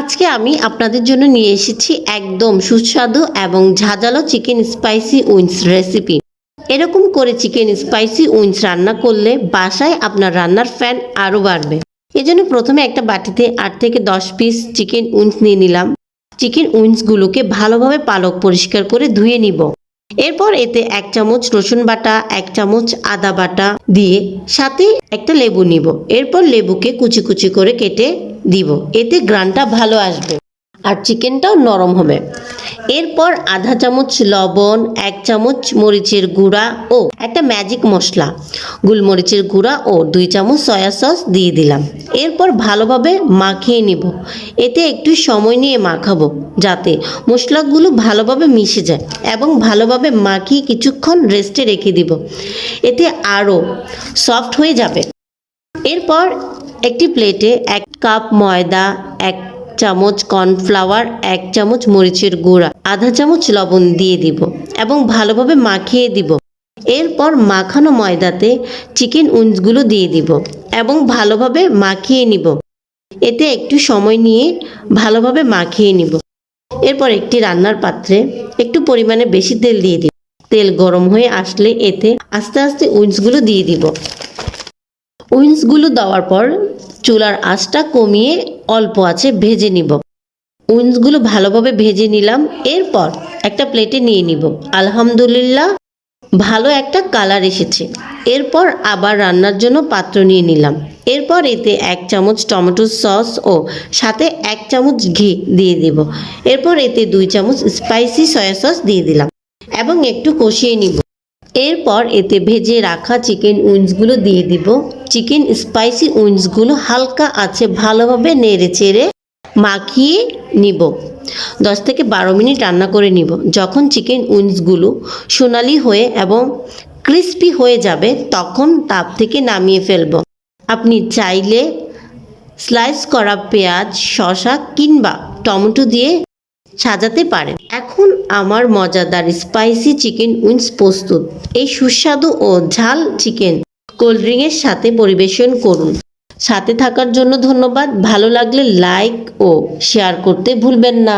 আজকে আমি আপনাদের জন্য নিয়ে এসেছি একদম সুস্বাদু এবং ঝাঁঝালো চিকেন স্পাইসি উইংস রেসিপি। এরকম করে চিকেন স্পাইসি উইংস রান্না করলে বাসায় আপনার রান্নার ফ্যান আরও বাড়বে। এজন্য প্রথমে একটা বাটিতে 8 থেকে 10 পিস চিকেন উইংস নিয়ে নিলাম। চিকেন উইংসগুলোকে ভালোভাবে পালক পরিষ্কার করে ধুয়ে নিব। এরপর এতে 1 চামচ রসুন বাটা, 1 চামচ আদা বাটা দিয়ে সাথে একটা লেবু নিব। এরপর লেবুকে কুচি কুচি করে কেটে দিব, এতে গ্রানটা ভালো আসবে আর চিকেনটাও নরম হবে। এরপর আধা চামচ লবণ, 1 চামচ মরিচের গুঁড়া ও একটা ম্যাজিক মশলা গোলমরিচের গুঁড়া ও 2 চামচ সয়া সস দিয়ে দিলাম। এরপর ভালোভাবে মাখিয়ে নিব। এতে একটু সময় নিয়ে মাখাবো যাতে মশলাগুলো ভালোভাবে মিশে যায় এবং ভালোভাবে মাখিয়ে কিছুক্ষণ রেস্টে রেখে দিব, এতে আরও সফট হয়ে যাবে। এরপর একটি প্লেটে 1 কাপ ময়দা, 1 চামচ কর্নফ্লাওয়ার, 1 চামচ মরিচের গুঁড়া, আধা চামচ লবণ দিয়ে দিব এবং ভালোভাবে মাখিয়ে দিব। এরপর মাখানো ময়দাতে চিকেন উইংসগুলো দিয়ে দিব এবং ভালোভাবে মাখিয়ে নিব। এতে একটু সময় নিয়ে ভালোভাবে মাখিয়ে নিব। এরপর একটি রান্নার পাত্রে একটু পরিমাণে বেশি তেল দিয়ে দিব। তেল গরম হয়ে আসলে এতে আস্তে আস্তে উইংসগুলো দিয়ে দিব। উইংসগুলো দেওয়ার পর চুলার আঁচটা কমিয়ে অল্প আঁচে ভেজে নিব। উইংসগুলো ভালোভাবে ভেজে নিলাম। এরপর একটা প্লেটে নিয়ে নিব। আলহামদুলিল্লাহ ভালো একটা কালার এসেছে। এরপর আবার রান্নার জন্য পাত্র নিয়ে নিলাম। এরপর এতে 1 চামচ টমেটো সস ও সাথে 1 চামচ ঘি দিয়ে দিব। এরপর এতে 2 চামচ স্পাইসি সয়া সস দিয়ে দিলাম এবং একটু কষিয়ে নিব। এরপর এতে ভেজে রাখা চিকেন উইংসগুলো দিয়ে দিব। চিকেন স্পাইসি উইংসগুলো হালকা আছে ভালোভাবে নেড়ে চেড়ে মাখিয়ে নিব। 10 থেকে 12 মিনিট রান্না করে নিব। যখন চিকেন উইংসগুলো সোনালি হয়ে এবং ক্রিস্পি হয়ে যাবে তখন তাপ থেকে নামিয়ে ফেলব। আপনি চাইলে স্লাইস করা পেঁয়াজ, শসা কিংবা টমেটো দিয়ে সাজাতে পারেন। এখন আমার মজাদার স্পাইসি চিকেন উইংস প্রস্তুত। এই সুস্বাদু ও ঝাল চিকেন কোল্ড ড্রিঙ্কের সাথে পরিবেশন করুন। সাথে থাকার জন্য ধন্যবাদ। ভালো লাগলে লাইক ও শেয়ার করতে ভুলবেন না।